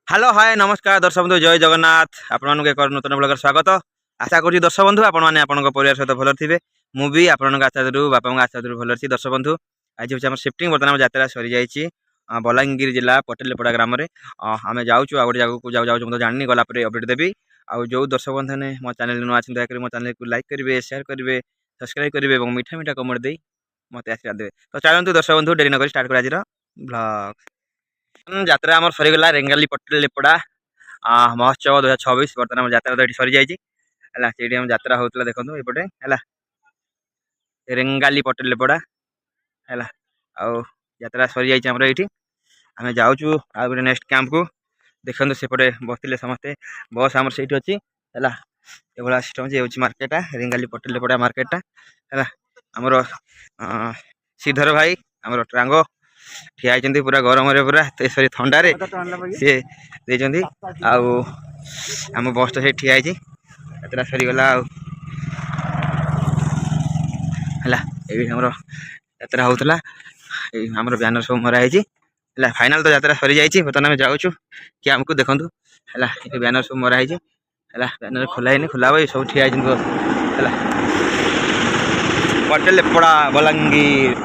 Hello hi नमस्कार दर्शक बंधु जय जगन्नाथ आपण एक नूतन ब्लॉगर स्वागत आशा करुँच दर्शक बंधु आपण मैंने परिवार सहित भल थे मुझे आपण आचार्य बापा आचार्य भल अच्छी दर्शक बंधु आज हूँ शिफ्टिंग बर्तमान यात्रा सरी जाइए बलांगीर जिला पटेलपड़ा ग्राम में आम जाऊँ आ गए जगह जाऊँ जानी गलापर अपडेट देवी आउ जो दर्शक बंधु ने मो चैनल नुआ दया मो चैनल को लाइक करेंगे शेयर करेंगे सब्सक्राइब करेंगे और मीठा मीठा कमेंट दे मत आशीर्वाद देवे तो चलते दर्शक बंधु डेरी नक स्टार्ट कर आज ब्लॉग यात्रा आम सरीगला रेंगाली पटेलपड़ा महोत्सव 2026 बर्तमान यात्रा तो ये सरी जाइए यात्रा होता देखो एपटे है रेंगाली पटेलपड़ा है यात्रा सरी जाइए ये आम जाऊँ आ गए नेक्स्ट कैंप को देखते सेपटे बसते समस्ते बस आमर से अच्छी है ये सिस्टम ये हूँ मार्केटा रेंगाली पटेलपड़ा मार्केटा है आमर श्रीधर भाई आमर ट्रांगो ठिया पूरा गरम पूरा सरी थंडारे सी देती आम बस तो ठिया यात्रा सरीगला है यात्रा होता आमर ब्यानर सब मराई है फाइनाल तो यात्रा सरी जाइए बर्तमान आम जाऊँ कि आमको देखूँ है ब्यानर सब मराई है ब्यानर खोला खोला सब ठिया है पटेलपड़ा बलांगीर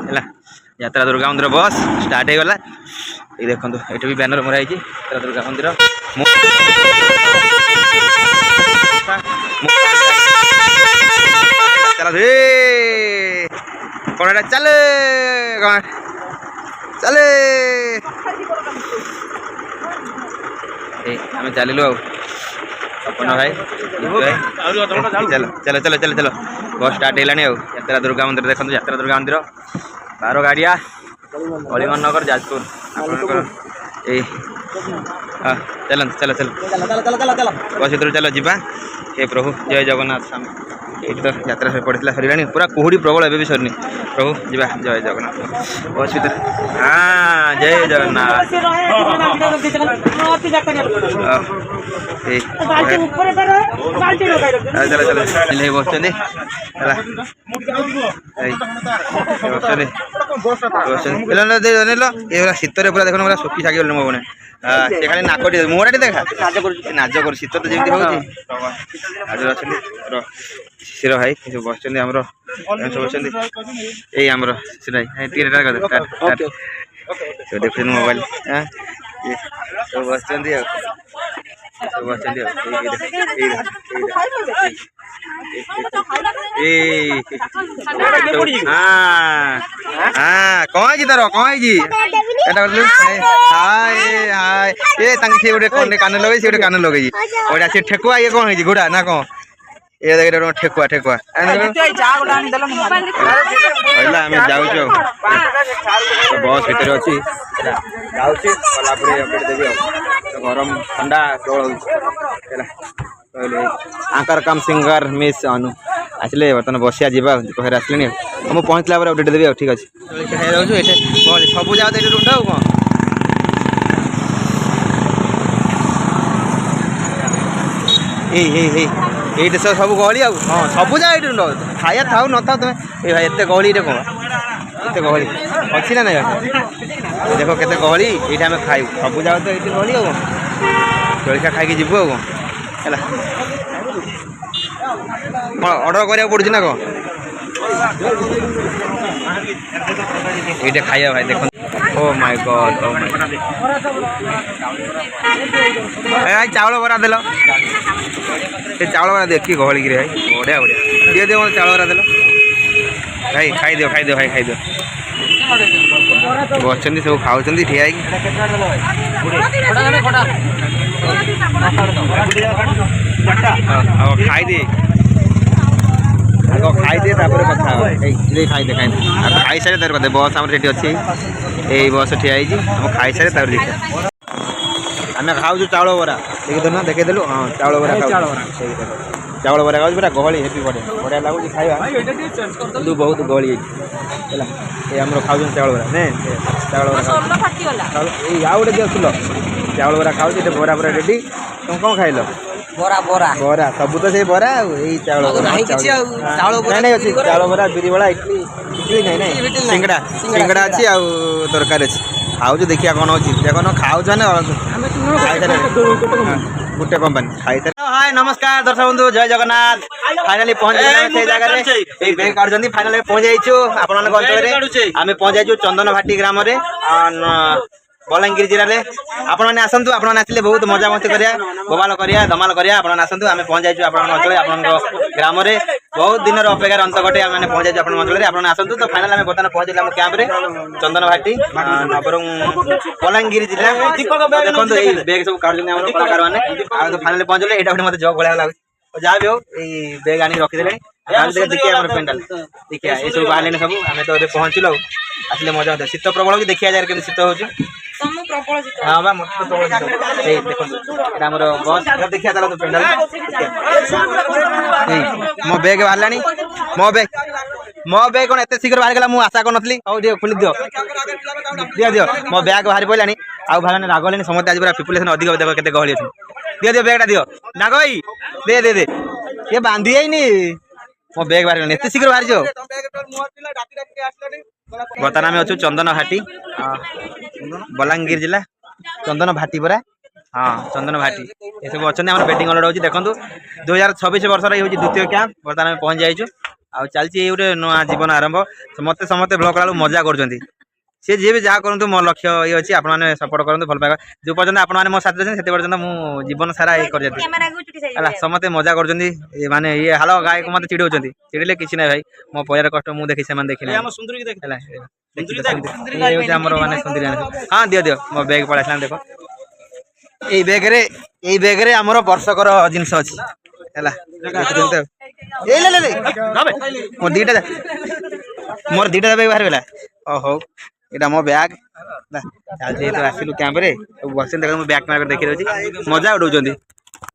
है यात्रा दुर्गा मंदिर बस स्टार्ट होगला ये देखो ये भी बैनर मराई यात्रा दुर्गा मंदिर कौन चले चले आम चलू अपन भाई चलो चलो चलो चलो चलो बस स्टार्ट है यात्रा दुर्गा मंदिर देखो यात्रा दुर्गा मंदिर 12 गाड़िया अलीमान नगर जाजपुर चल चल चल बस भर चलो जीवा हे प्रभु जय जगन्नाथ ये तो यात्रा से पड़ता सर पूरा कुहुड़ी प्रबल एवं भी सरनी प्रभु जीवा जय जगन्नाथ बस भर हाँ जय जगन्नाथ चलो चलो बस शीतर पूरा देखो पूरा सुखी सागे मो बने से खाली नाक मुहटा देखा नाच कर शीत तो जमी हो शिशिर भाई सब बस आमर सब बस आमर देख मोबाइल सब बस सब बस हाँ हाँ कौन तार कौन हाय हाय ये गोटे कान लगे गोटे कान लगे से ठेकुआ ये कौन है घोड़ा ना कौन ये देख ठेकुआ ठेकुआ आम जाऊँ बस भर अच्छी जाऊँगी देवी गरम ठंडा आंकर काम सिंगर मिस अनु आसले बर्तमान बसिया जावा घर आसले मुझे पहुँचला अपडेट देवी ठीक अच्छे सब जाओ रुंड कौन ये सब गहली हाँ सब जा रुंड खाया था न था तुम्हें भाई एत गहली कौन एत गहली अच्छी ना नहीं देख के गहली ये आम खाइबू सब जाओ तो ये गहली जलिया खाई जीवु आ है अर्डर करा पड़े ना कौन ये खाइए भाई देख oh my God oh my भाई चावल बरा देल चावल बरा देखी गहली भाई बढ़िया बढ़िया दिए दिए चावल बरा देल भाई खाई दियो भाई खाई दियो बस सब खाऊ ठिया खाई दे खाई दे कथा खाई दे खाई सारे तार कदे बस आम अच्छी यही बस ठिया आम खाई सारे तार देखिए आम खाऊ चावल बरा देखी ना देखे देलु हाँ चावल बरा चावल बरा खाऊ पूरा गहली हेपी बढ़िया बढ़िया लगुच खाଇବା बहुत गहली है आम खाऊ चावल बरा ने चावल बरा आउ गोटे दियो चावल बरा खाऊ बरा पूरा रेडी तुम कौन खाइल बरा बरा बरा सब तो से बरा चावल चावल बरा बिरी बड़ा इडली इडली नहीं सिंगड़ा सिंगड़ा अच्छी तरकारी अच्छी ଖାଉଛୁ ଦେଖିବା କ'ଣ ହେଉଛି ଦେଖୁନ ଖାଉଛୁ ମାନେ ଗୋଟେ କମ୍ପାନୀ ଖାଇଥିଲେ। ହାଏ ନମସ୍କାର ଦର୍ଶକ ବନ୍ଧୁ ଜୟ ଜଗନ୍ନାଥ। ଫାଇନାଲି ପହଞ୍ଚିଲେ ସେଇ ଜାଗାରେ ଏଇ ବେଗ କାଢୁଛନ୍ତି। ଫାଇନାଲି ପହଞ୍ଚି ଯାଇଛୁ ଆପଣମାନଙ୍କ ଅଞ୍ଚଳରେ। ଆମେ ପହଞ୍ଚି ଯାଇଛୁ ଚନ୍ଦନ ଭାଟି ଗ୍ରାମରେ ବଲାଙ୍ଗୀର ଜିଲ୍ଲାରେ। ଆପଣମାନେ ଆସନ୍ତୁ, ଆପଣମାନେ ଆସିଲେ ବହୁତ ମଜାମସ୍ତି କରିବା, ବୋବାଲ କରିବା, ଧମାଲ କରିବା। ଆପଣମାନେ ଆସନ୍ତୁ, ଆମେ ପହଞ୍ଚି ଯାଇଛୁ ଆପଣଙ୍କ ଅଞ୍ଚଳରେ, ଆପଣଙ୍କ ଗ୍ରାମରେ। ବହୁତ ଦିନର ଅପେକ୍ଷାର ଅନ୍ତ ଘଟେ ଆମେ ପହଞ୍ଚି ଯାଇଛୁ ଆପଣଙ୍କ ଅଞ୍ଚଳରେ। ଆପଣମାନେ ଆସନ୍ତୁ। ତ ଫାଇନାଲ ଆମେ ବର୍ତ୍ତମାନ ପହଞ୍ଚିଲୁ ଆମ କ୍ୟାମ୍ପରେ ଚନ୍ଦନ ଭାଟି ନବରଙ୍ଗ ବଲାଙ୍ଗୀର ଜିଲ୍ଲା। ଦେଖନ୍ତୁ ଏଇ ବେଗ ସବୁ କାଢୁଛନ୍ତି ଆମର କଳାକାର ମାନେ। ଆଉ ଫାଇନାଲି ପହଞ୍ଚିଲେ ଏଇଟା ଗୋଟେ ମତେ ଜବ୍ ଭଳିଆ ଲାଗୁଛି। ଯାହା ବି ହଉ ଏଇ ବେଗ ଆଣିକି ରଖିଦେଲେଣି। ଦେଖିବା ଆମର ପେଣ୍ଡାଲ ଦେଖିବା ଏସବୁ ବାହାରିଲେଣି ସବୁ। ଆମେ ତ ଏବେ ପହଞ୍ଚିଲୁ ଆଉ ଆସିଲେ ମଜା ହଉଛି। ଶୀତ ପ୍ରବଳ ହଉଛି, ଦେଖିବା ଯାହାର କେମିତି ଶୀତ ହଉଛି। ହଁ ବା ମତେ ତ ପ୍ରବଳ ଶୀତ। ଏଇ ଦେଖନ୍ତୁ ଏଇଟା ଆମର ବସ୍। ଦେଖିବା ତାହେଲେ ପେଣ୍ଡାଲ। ମୋ ବେଗ ବାହାରିଲାଣି। ମୋ ବେଗ କଣ ଏତେ ଶୀଘ୍ର ବାହାରିଗଲା ମୁଁ ଆଶା କରିନଥିଲି। ହଉ ଟିକେ ଖୋଲି ଦିଅ ଦିଅ ମୋ ବ୍ୟାଗ୍ ବାହାରି ପଡ଼ିଲାଣି। ଆଉ ବାହାରିଲାଣି ରାଗ ହେଲେଣି ସମସ୍ତେ। ଆଜି ପୁରା ପିପୁଲେସନ ଅଧିକ ଦେଖ କେତେ ଗହଳି ଅଛି। ଦିଅ ବ୍ୟାଗଟା ଦିଅ ନାଗ ଭାଇ ଦେ ଇଏ ବାନ୍ଧି ଯାଇନି। ମୋ ବେଗ ବାହାରିଗଲାଣି ଏତେ ଶୀଘ୍ର ବାହାରିଛ। ବର୍ତ୍ତମାନ ଆମେ ଅଛୁ ଚନ୍ଦନ ଭାଟି ବଲାଙ୍ଗୀର ଜିଲ୍ଲା ଚନ୍ଦନ ଭାଟି ପରା। ହଁ ଚନ୍ଦନ ଭାଟି ଏସବୁ ଅଛନ୍ତି ଆମର ବେଟିଂ ଅଲରେଡି ହେଉଛି। ଦେଖନ୍ତୁ 2026 ବର୍ଷର ଏଇ ହେଉଛି ଦ୍ୱିତୀୟ କ୍ୟାମ୍ପ। ବର୍ତ୍ତମାନ ଆମେ ପହଞ୍ଚି ଯାଇଛୁ ଆଉ ଚାଲିଛି ଏଇ ଗୋଟେ ନୂଆ ଜୀବନ ଆରମ୍ଭ। ସମସ୍ତେ ବ୍ଲକ୍ କଲା ବେଳକୁ ମଜା କରୁଛନ୍ତି। ସିଏ ଯିଏ ବି ଯାହା କରନ୍ତୁ ମୋ ଲକ୍ଷ୍ୟ ଇଏ ଅଛି ଆପଣମାନେ ସପୋର୍ଟ କରନ୍ତୁ, ଭଲ ପାଇବା। ଯେଉଁ ପର୍ଯ୍ୟନ୍ତ ଆପଣମାନେ ମୋ ସାଥରେ ଅଛନ୍ତି ସେତେ ପର୍ଯ୍ୟନ୍ତ ମୁଁ ଜୀବନ ସାରା ଇଏ କରିଯାଉଛି ହେଲା। ସମସ୍ତେ ମଜା କରୁଛନ୍ତି ମାନେ ଇଏ ହାଲ ଗାଈକୁ ମତେ ଚିଡ଼ଉଛନ୍ତି। ଚିଡ଼ିଲେ କିଛି ନାହିଁ ଭାଇ, ମୋ ପରିବାର କଷ୍ଟ ମୁଁ ଦେଖି ସେମାନେ ଦେଖିଲେ ହେଲା। ଆମର ମାନେ ସୁନ୍ଦରୀ। ହଁ ଦିଅ ମୋ ବେଗ ପଳେଇ ଆସିଲାଣି। ଦେଖ ଏଇ ବେଗରେ ଆମର ବର୍ଷକର ଜିନିଷ ଅଛି ହେଲା। ମୋର ଦିଟା ବେଗ ବାହାରିଗଲା। ହଉ ଏଇଟା ମୋ ବ୍ୟାଗ ଯେହେତୁ ଆସିଲୁ କ୍ୟାମ୍ପରେ ସବୁ ବସିଛନ୍ତି। ଦେଖ ମୁଁ ବ୍ୟାଗ ଦେଖି ଦେଉଛି, ମଜା ଉଡ଼ଉଛନ୍ତି।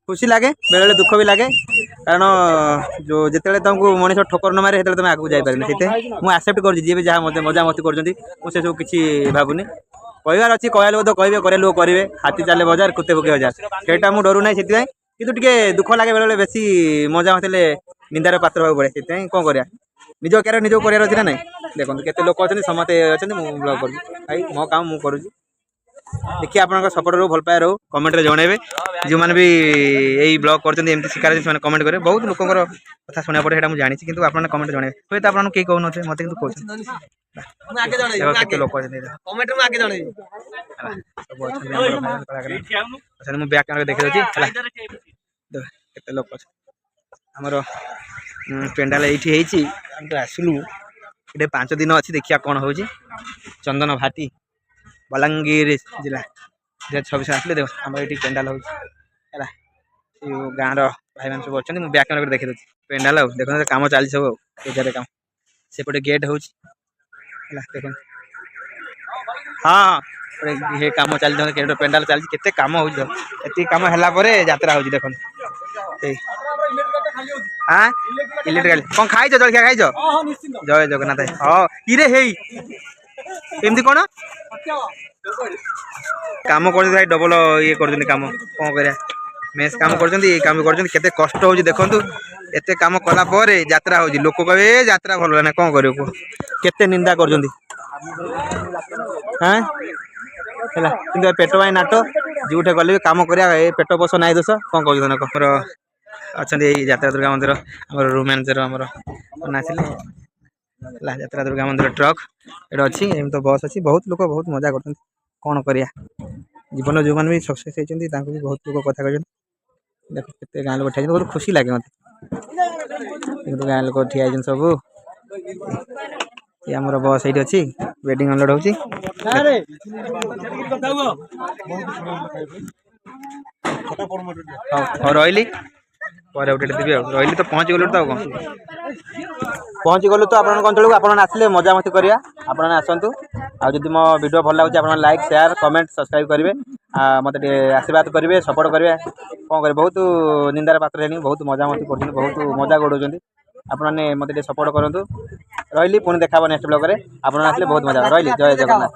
ଖୁସି ଲାଗେ, ବେଳେବେଳେ ଦୁଃଖ ବି ଲାଗେ। କାରଣ ଯେତେବେଳେ ତମକୁ ମଣିଷ ଠୋକର ନ ମାରେ ସେତେବେଳେ ତମେ ଆଗକୁ ଯାଇପାରିନି। ସେଥିପାଇଁ ମୁଁ ଆକ୍ସେପ୍ଟ କରୁଛି ଯିଏ ବି ଯାହା ମଜାମସ୍ତି କରୁଛନ୍ତି। ମୁଁ ସେସବୁ କିଛି ଭାବୁନି। କହିବାର ଅଛି, କହିବା ଲୋକ ତ କହିବେ, କରିବା ଲୋକ କରିବେ। ହାତୀ ଚାଲେ ବଜାର, କୁତେ ପକେଇ ବଜାର, ସେଇଟା ମୁଁ ଡରୁ ନାହିଁ। ସେଥିପାଇଁ କିନ୍ତୁ ଟିକେ ଦୁଃଖ ଲାଗେ ବେଳେବେଳେ। ବେଶୀ ମଜା ହେଲେ ନିନ୍ଦାର ପାତ୍ର ହେବାକୁ ପଡ଼େ। ସେଥିପାଇଁ କ'ଣ କରିବା, ନିଜ କ୍ୟାରିୟର ନିଜକୁ କରିବାର ଅଛି ନା ନାଇଁ। ଦେଖନ୍ତୁ କେତେ ଲୋକ ଅଛନ୍ତି, ସମସ୍ତେ ଅଛନ୍ତି, ମୁଁ ବ୍ଲଗ୍ କରୁଛି ଭାଇ ମୋ କାମ ମୁଁ କରୁଛି। ଦେଖିଆ ଆପଣଙ୍କ ସପୋର୍ଟ ରହୁ, ଭଲ ପାଇବା ରହୁ, କମେଣ୍ଟରେ ଜଣେଇବେ। ଯେଉଁମାନେ ବି ଏଇ ବ୍ଲଗ୍ କରୁଛନ୍ତି ଏମିତି ଶିକାର ସେମାନେ କମେଣ୍ଟ କରିବେ। ବହୁତ ଲୋକଙ୍କର କଥା ଶୁଣିବାକୁ ପଡ଼େ, ସେଇଟା ମୁଁ ଜାଣିଛି। କିନ୍ତୁ ଆପଣମାନେ କମେଣ୍ଟ ଜଣେଇବେ। ହୁଏତ ଆପଣଙ୍କୁ କେହି କହୁନଥିବେ, ମୋତେ କିନ୍ତୁ କହୁଛନ୍ତି। କେତେ ଲୋକ ଅଛନ୍ତି ମୁଁ ବ୍ୟାକ୍ କ୍ୟାମେରା ଦେଖିଦେଉଛି ହେଲା। କେତେ ଲୋକ ଅଛନ୍ତି ଆମର। ପେଣ୍ଡାଲ ଏଇଠି ହେଇଛି। ଆମେ ତ ଆସିଲୁ ଏଠି 5 ଦିନ ଅଛି। ଦେଖିବା କ'ଣ ହେଉଛି। ଚନ୍ଦନ ଭାଟି ବଲାଙ୍ଗୀର ଜିଲ୍ଲା 2026 ଆସିଲେ ଦେଖ ଆମର ଏଇଠି ପେଣ୍ଡାଲ ହେଉଛି ହେଲା। ଗାଁର ଭାଇମାନେ ସବୁ ଅଛନ୍ତି। ମୁଁ ବ୍ୟାକ୍ କ୍ୟାମେରା ଦେଖିଦେଉଛି ପେଣ୍ଡାଲ। ଆଉ ଦେଖନ୍ତୁ କାମ ଚାଲିଛି ସବୁ ଆଉ ଏଜାରେ କାମ। ସେପଟେ ଗେଟ୍ ହେଉଛି ହେଲା। ଦେଖନ୍ତୁ ହଁ କାମ ଚାଲିଛି। ପେଣ୍ଡାଲ ଚାଲିଛି, କେତେ କାମ ହେଉଛି। ଏତିକି କାମ ହେଲା ପରେ ଯାତ୍ରା ହେଉଛି। ଦେଖନ୍ତୁ ଇଲେକ୍ଟ୍ରିକାଲ କ'ଣ ଖାଇଛ? ଜଳଖିଆ ଖାଇଛ? ଜୟ ଜଗନ୍ନାଥ। ହଁ ଇରେ ହେଇ ଏମିତି କ'ଣ କାମ କରୁଛନ୍ତି ଭାଇ। ଡବଲ ଇଏ କରୁଛନ୍ତି କାମ। କ'ଣ କରିବା, ମେସ୍ କାମ କରୁଛନ୍ତି, ଏଇ କାମ କରୁଛନ୍ତି। କେତେ କଷ୍ଟ ହେଉଛି ଦେଖନ୍ତୁ। ଏତେ କାମ କଲା ପରେ ଯାତ୍ରା ହେଉଛି। ଲୋକ କହିବେ ଏ ଯାତ୍ରା ଭଲ ନା କ'ଣ କରିବ କୁହ। କେତେ ନିନ୍ଦା କରୁଛନ୍ତି ହେଲା। କିନ୍ତୁ ପେଟ ପାଇଁ ନାଟ, ଯେଉଁଠି ଗଲେ ବି କାମ କରିବା। ଏ ପେଟ ପୋଷ ନାହିଁ ଦୋଷ। କ'ଣ କହୁଛ ନା ଆମର ଅଛନ୍ତି ଏଇ ଯାତ୍ରା ଦୁର୍ଗା ମନ୍ଦିର ଆମର ରୁମ୍ ମ୍ୟାନେଜର ଆମର ଆସିଲେ ହେଲା। ଯାତ୍ରା ଦୁର୍ଗା ମନ୍ଦିର ଟ୍ରକ୍ ଏଇଟା ଅଛି। ଏମିତି ତ ବସ୍ ଅଛି। ବହୁତ ଲୋକ ବହୁତ ମଜା କରୁଛନ୍ତି। କ'ଣ କରିବା, ଜୀବନ ଯେଉଁମାନେ ବି ସକ୍ସେସ୍ ହେଇଛନ୍ତି ତାଙ୍କୁ ବି ବହୁତ ଲୋକ କଥା କହିଛନ୍ତି। ଦେଖ କେତେ ଗାଁ ଲୋକ ଠିଆ ହେଇଛନ୍ତି, ବହୁତ ଖୁସି ଲାଗେ ମୋତେ। କିନ୍ତୁ ଗାଁ ଲୋକ ଠିଆ ହେଇଛନ୍ତି ସବୁ। ଆମର ବସ୍ ଏଇଠି ଅଛି, ୱେଟିଂ ଅନଲୋଡ୍ ହେଉଛି। ହଉ ରହିଲି, ପରେ ଗୋଟେ ଦେବି ଆଉ। ରହିଲି ତ ପହଞ୍ଚିଗଲୁ ତ ଆଉ କ'ଣ। ପହଞ୍ଚିଗଲୁ ତ ଆପଣଙ୍କ ଅଞ୍ଚଳକୁ। ଆପଣମାନେ ଆସିଲେ ମଜାମସ୍ତି କରିବା। ଆପଣମାନେ ଆସନ୍ତୁ। ଆଉ ଯଦି ମୋ ଭିଡ଼ିଓ ଭଲ ଲାଗୁଛି ଆପଣ ଲାଇକ୍, ସେୟାର, କମେଣ୍ଟ, ସବସ୍କ୍ରାଇବ୍ କରିବେ। ମୋତେ ଟିକେ ଆଶୀର୍ବାଦ କରିବେ, ସପୋର୍ଟ କରିବେ। କ'ଣ କରିବେ, ବହୁତ ନିନ୍ଦାର ପାତ୍ର ହେଲେଣି, ବହୁତ ମଜାମସ୍ତି କରୁଛନ୍ତି, ବହୁତ ମଜା ଉଡ଼ଉଛନ୍ତି। ଆପଣମାନେ ମୋତେ ଟିକେ ସପୋର୍ଟ କରନ୍ତୁ। ରହିଲି, ପୁଣି ଦେଖା ହେବ ନେକ୍ସଟ ବ୍ଲଗରେ। ଆପଣମାନେ ଆସିଲେ ବହୁତ ମଜା। ରହିଲି, ଜୟ ଜଗନ୍ନାଥ।